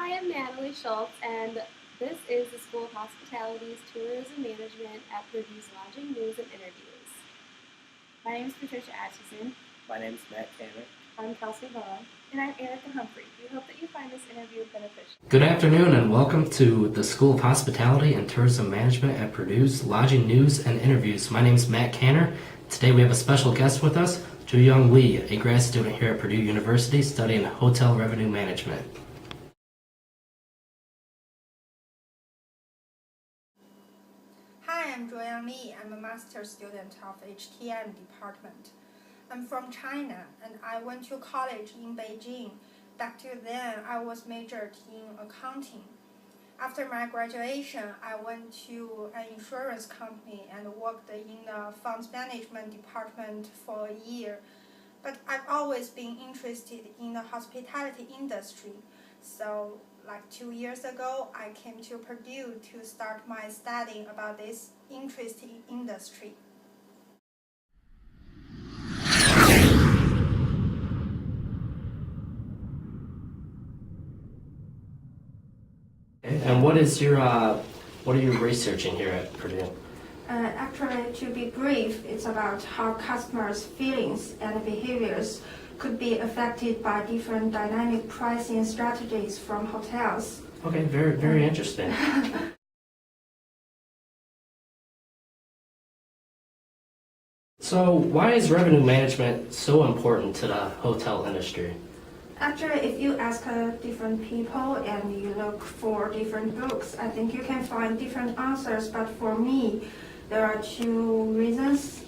Hi, I'm Natalie Schultz, and this is the School of Hospitality's Tourism Management at Purdue's Lodging News and Interviews. My name is Patricia Atchison. My name is Matt Tanner. I'm Kelsey Villa. And I'm Erica Humphrey. We hope that you find this interview beneficial. Good afternoon and welcome to the School of Hospitality and Tourism Management at Purdue's Lodging News and Interviews. My name is Matt Tanner. Today we have a special guest with us, Joo-Young Lee, a grad student here at Purdue University studying Hotel Revenue Management. Hi, I'm Joo-Young Lee. I'm a master's student of HTM department. I'm from China and I went to college in Beijing. Back to then, I was majored in accounting. After my graduation, I went to an insurance company and worked in the funds management department for a year. But I've always been interested in the hospitality industry. So like 2 years ago, I came to Purdue to start my studying about this interesting industry. And what are you researching here at Purdue? Actually, to be brief, it's about how customers' feelings and behaviors could be affected by different dynamic pricing strategies from hotels. Okay, very interesting. So why is revenue management so important to the hotel industry? Actually, if you ask different people and you look for different books, I think you can find different answers. But for me, there are two reasons.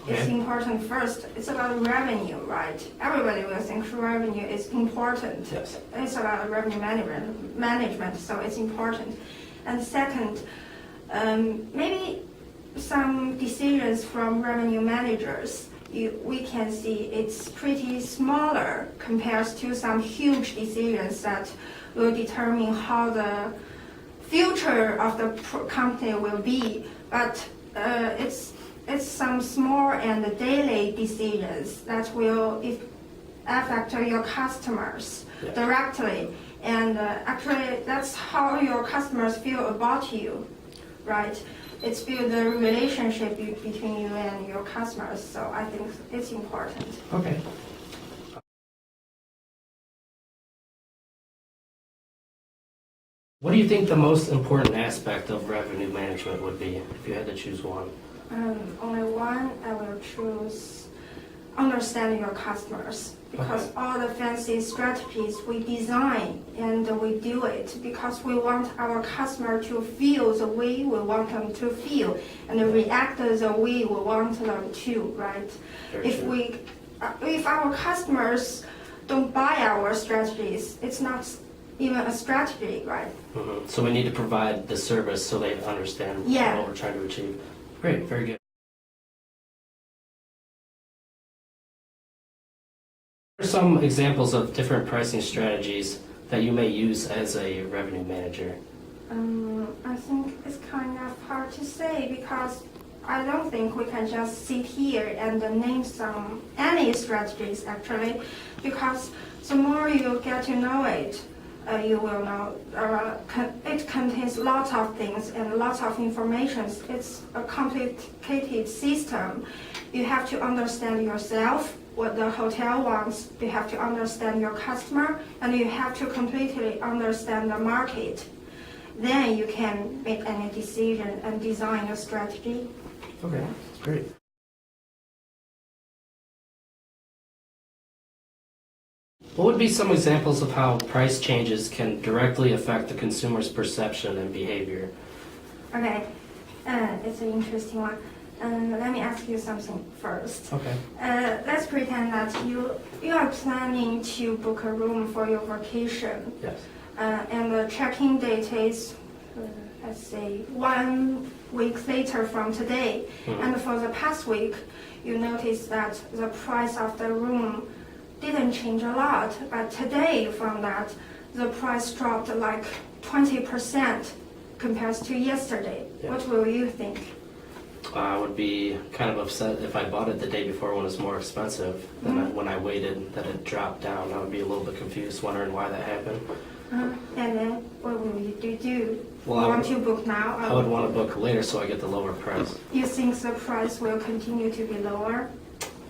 Okay. It's important. First, it's about revenue, right? Everybody will think revenue is important. Yes. It's about revenue management, so it's important. And second, maybe some decisions from revenue managers, we can see it's pretty smaller compared to some huge decisions that will determine how the future of the company will be. But it's some small and daily decisions that will affect your customers directly. And actually, that's how your customers feel about you, right? It's build the relationship between you and your customers, so I think it's important. Okay. What do you think the most important aspect of revenue management would be if you had to choose one? Only one, I will choose understanding your customers. Because all the fancy strategies we design and we do it because we want our customer to feel the way we want them to feel and react the way we want them to, right? If our customers don't buy our strategies, it's not even a strategy, right? Mm-hmm. So we need to provide the service so they understand what we're trying to achieve. Great, very good. What are some examples of different pricing strategies that you may use as a revenue manager? I think it's kind of hard to say because I don't think we can just sit here and name any strategies actually, because the more you get to know it, you will know it contains lots of things and lots of information. It's a complicated system. You have to understand yourself, what the hotel wants, you have to understand your customer, and you have to completely understand the market. Then you can make any decision and design a strategy. Okay, great. What would be some examples of how price changes can directly affect the consumer's perception and behavior? Okay, it's an interesting one. Let me ask you something first. Okay. Let's pretend that you are planning to book a room for your vacation. Yes. And the check-in date is, let's say, 1 week later from today. Mm-hmm. And for the past week, you notice that the price of the room didn't change a lot. But today, from that, the price dropped like 20% compared to yesterday. Yeah. What will you think? I would be kind of upset if I bought it the day before when it was more expensive. Then when I waited that it dropped down, I would be a little bit confused, wondering why that happened. And then what will you do? Well, You want to book now? I would want to book later so I get the lower price. You think the price will continue to be lower?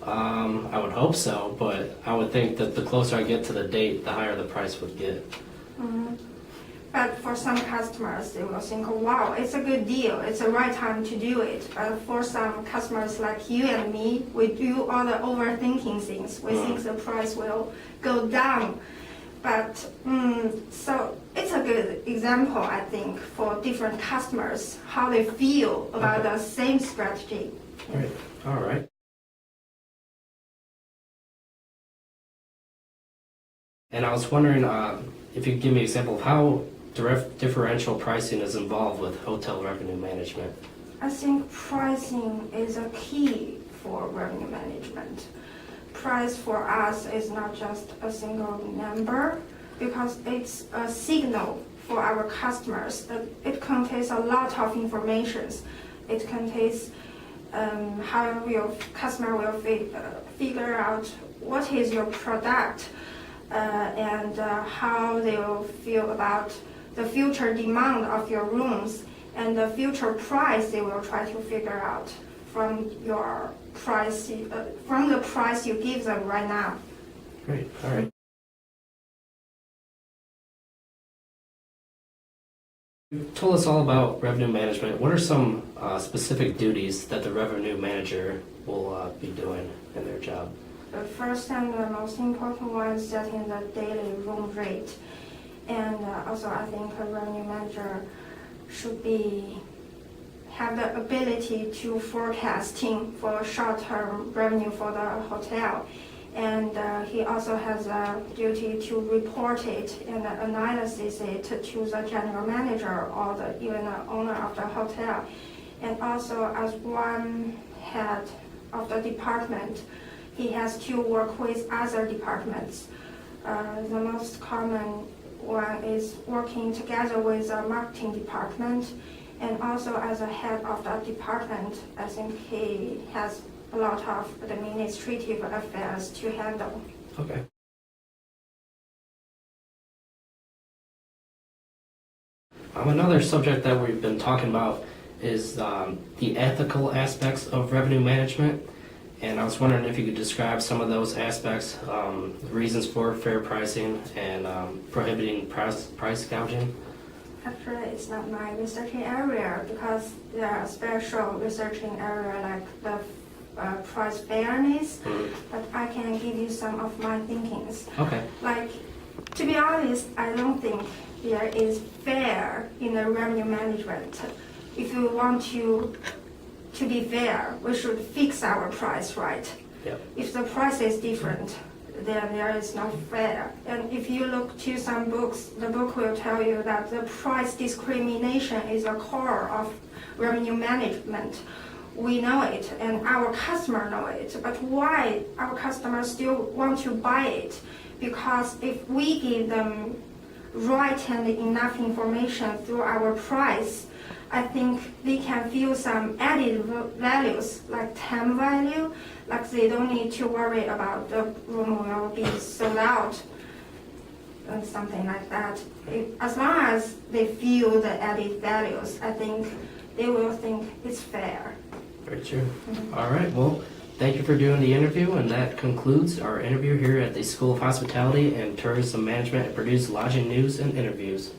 I would hope so, but I would think that the closer I get to the date, the higher the price would get. But for some customers, they will think, wow, it's a good deal. It's the right time to do it. But for some customers like you and me, we do all the overthinking things. We think the price will go down. But so it's a good example, I think, for different customers, how they feel about the same strategy. Right. All right. And I was wondering if you could give me an example of how differential pricing is involved with hotel revenue management. I think pricing is a key for revenue management. Price for us is not just a single number because it's a signal for our customers. It contains a lot of information. It contains how your customer will figure out what is your product and how they will feel about the future demand of your rooms and the future price they will try to figure out from your price, from the price you give them right now. Great. All right. You told us all about revenue management. What are some specific duties that the revenue manager will be doing in their job? The first and the most important one is setting the daily room rate. And also I think a revenue manager should have the ability to forecasting for short-term revenue for the hotel. And he also has a duty to report it and analyze it to the general manager or even the owner of the hotel. And also as one head of the department, he has to work with other departments. The most common one is working together with the marketing department, and also as a head of the department, I think he has a lot of administrative affairs to handle. Okay. Another subject that we've been talking about is the ethical aspects of revenue management. And I was wondering if you could describe some of those aspects, reasons for fair pricing and prohibiting price gouging. Actually, it's not my researching area because there are special researching area like the price fairness, but I can give you some of my thinkings. Okay. Like, to be honest, I don't think there is fair in the revenue management. If you want to be fair, we should fix our price, right? Yep. If the price is different, then there is not fair. And if you look to some books, the book will tell you that the price discrimination is a core of revenue management. We know it and our customer know it, but why our customers still want to buy it? Because if we give them right and enough information through our price, I think they can feel some added values like time value, like they don't need to worry about the room will be sold out and something like that. As long as they feel the added values, I think they will think it's fair. Very true. All right. Well, thank you for doing the interview, and that concludes our interview here at the School of Hospitality and Tourism Management at Purdue's Lodging News and Interviews.